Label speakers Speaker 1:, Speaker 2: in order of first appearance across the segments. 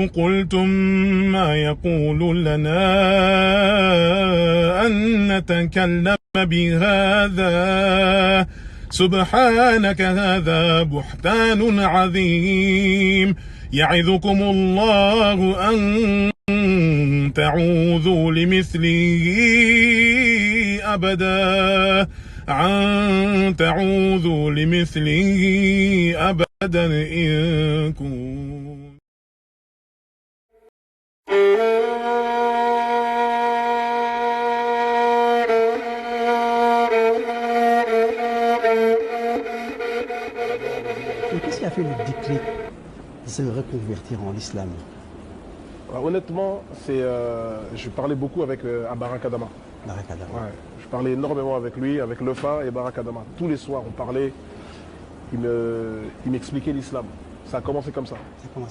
Speaker 1: قلتم ما يكون لنا أن نتكلم بهذا سبحانك هذا بهتان عظيم يعظكم الله أن تعوذوا لمثله أبدا إن كنتم
Speaker 2: Qu'est-ce qui a fait le déclic de se reconvertir en islam?
Speaker 3: Alors, honnêtement, je parlais beaucoup avec Barak Adama.
Speaker 2: Barak Adama.
Speaker 3: Ouais, je parlais énormément avec lui, avec Lefa et Barak Adama. Tous les soirs, on parlait, il m'expliquait l'islam. Ça a commencé comme ça.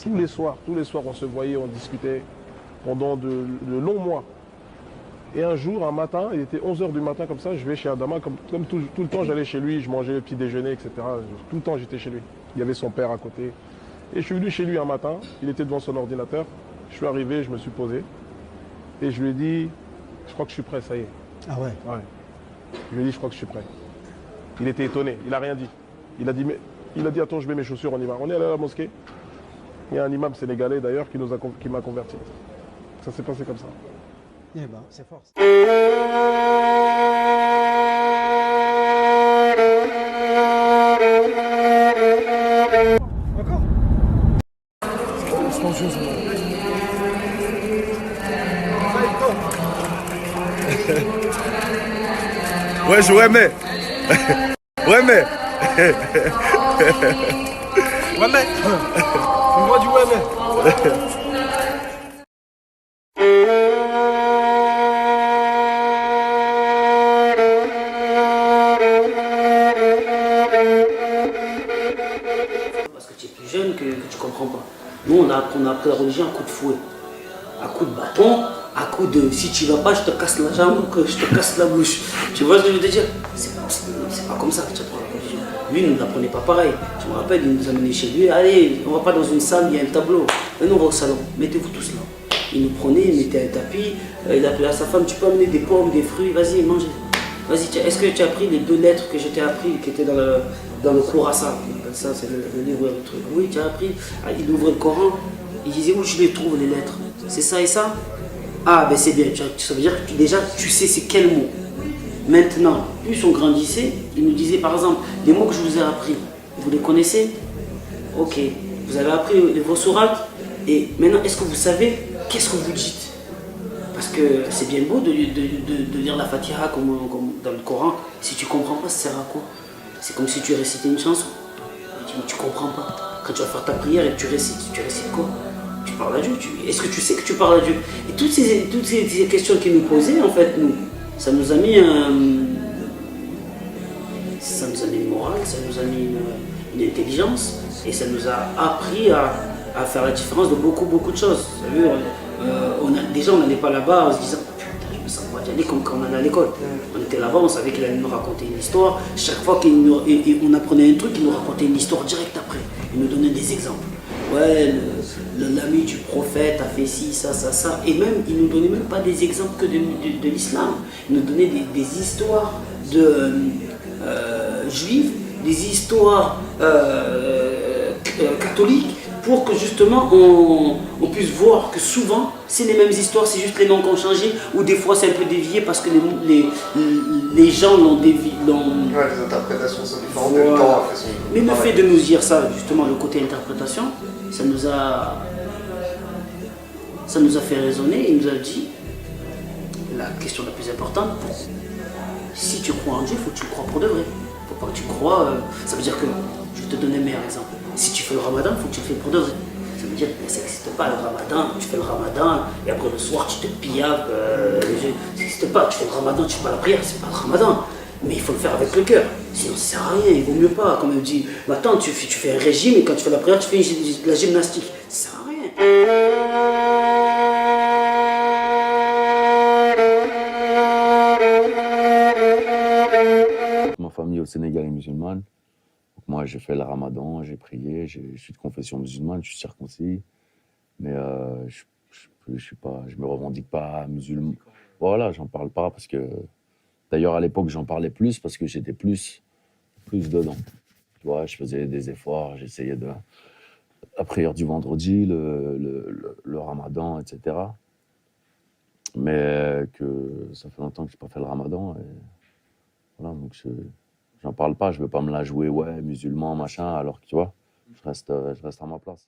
Speaker 3: Tous les soirs, on se voyait, on discutait pendant de longs mois. Et un jour, un matin, il était 11h du matin comme ça, je vais chez Adama, comme tout le temps j'allais chez lui, je mangeais le petit déjeuner, etc. Tout le temps j'étais chez lui. Il y avait son père à côté. Et je suis venu chez lui un matin, il était devant son ordinateur. Je suis arrivé, je me suis posé. Et je lui ai dit, je crois que je suis prêt, ça y est.
Speaker 2: Ah ouais?
Speaker 3: Ouais. Je lui ai dit, je crois que je suis prêt. Il était étonné, il n'a rien dit. Il a dit, attends, je mets mes chaussures, on y va. On est allé à la mosquée. Il y a un imam sénégalais d'ailleurs qui m'a converti. Ça s'est passé comme ça.
Speaker 2: Eh ben, c'est fort.
Speaker 4: Encore?
Speaker 5: Ouais, ouais, mais. Ouais, mais.
Speaker 4: Ouais, mais. On voit du ouais, mais.
Speaker 6: Parce que tu es plus jeune que tu comprends pas. Nous, on a appris la religion à coup de fouet, à coup de bâton, à coup de si tu vas pas, je te casse la jambe, que je te casse la bouche. Tu vois ce que je veux te dire? C'est pas comme ça que tu apprends la religion. Lui, il ne nous l'apprenait pas pareil. Je me rappelle, il nous amenait chez lui. Allez, on va pas dans une salle, il y a un tableau. Maintenant, on va au salon. Mettez-vous tous là. Il nous prenait, il mettait un tapis. Il appelait à sa femme, tu peux amener des pommes, des fruits, vas-y, mangez. Vas-y, est-ce que tu as pris les 2 lettres que je t'ai appris, qui étaient dans le Khorasan? Ça, c'est le livre, le truc. Oui, tu as appris. Ah, il ouvrait le Coran. Il disait, où je les trouve, les lettres? C'est ça et ça? Ah, ben c'est bien. Ça veut dire que déjà, tu sais c'est quel mot. Maintenant, plus on grandissait, il nous disait, par exemple, les mots que je vous ai appris, vous les connaissez? Ok. Vous avez appris vos sourates. Et maintenant, est-ce que vous savez qu'est-ce que vous dites? Parce que c'est bien beau de lire la Fatiha comme dans le Coran. Si tu comprends pas, ça sert à quoi? C'est comme si tu récitais une chanson. Tu comprends pas. Quand tu vas faire ta prière et que tu récites quoi? Tu parles à Dieu. Est-ce que tu sais que tu parles à Dieu? Et toutes ces questions qu'il nous posait, en fait, ça nous a mis une morale, ça nous a mis une intelligence, et ça nous a appris à faire la différence de beaucoup de choses. Vous savez, déjà on n'allait pas là-bas en se disant putain, je me sens pas d'y aller comme quand on allait à l'école. On était là-bas, on savait qu'il allait nous raconter une histoire. Chaque fois qu'on apprenait un truc, il nous racontait une histoire direct après. Il nous donnait des exemples. Ouais, l'ami du prophète a fait ci, ça. Et même, il nous donnait même pas des exemples que de l'islam. Il nous donnait des histoires juives, des histoires catholiques, pour que justement on puisse voir que souvent c'est les mêmes histoires, c'est juste les noms qui ont changé, ou des fois c'est un peu dévié parce que les gens l'ont dévié.
Speaker 5: Ouais, les interprétations sont différentes, et le temps a fait son.
Speaker 6: Mais le fait de nous dire ça, justement, le côté interprétation, ça nous a fait raisonner. Il nous a dit la question la plus importante: si tu crois en Dieu, il faut que tu le crois pour de vrai. Il ne faut pas que tu crois. Ça veut dire que, je vais te donner un meilleur exemple. Si tu fais le ramadan, il faut que tu le fais pour de vrai. Ça veut dire que ça n'existe pas le ramadan. Tu fais le ramadan et après le soir tu te pillaves. Ça n'existe pas. Tu fais le ramadan, tu fais pas la prière, c'est pas le ramadan. Mais il faut le faire avec le cœur. Sinon ça sert à rien, il vaut mieux pas. Comme elle dit, attends, tu fais un régime et quand tu fais la prière, tu fais de la gymnastique. Ça sert à rien.
Speaker 7: Ma famille au Sénégal est musulmane. Donc moi, j'ai fait le ramadan, j'ai prié, je suis de confession musulmane, je suis circoncis. Mais je suis pas, je me revendique pas musulman. Voilà, j'en parle pas parce que. D'ailleurs, à l'époque, j'en parlais plus parce que j'étais plus dedans. Tu vois, je faisais des efforts, j'essayais de. La prière du vendredi, le ramadan, etc. Mais que ça fait longtemps que je n'ai pas fait le ramadan. Et voilà, donc j'en parle pas, je veux pas me la jouer, ouais, musulman, machin, alors que tu vois, je reste à ma place.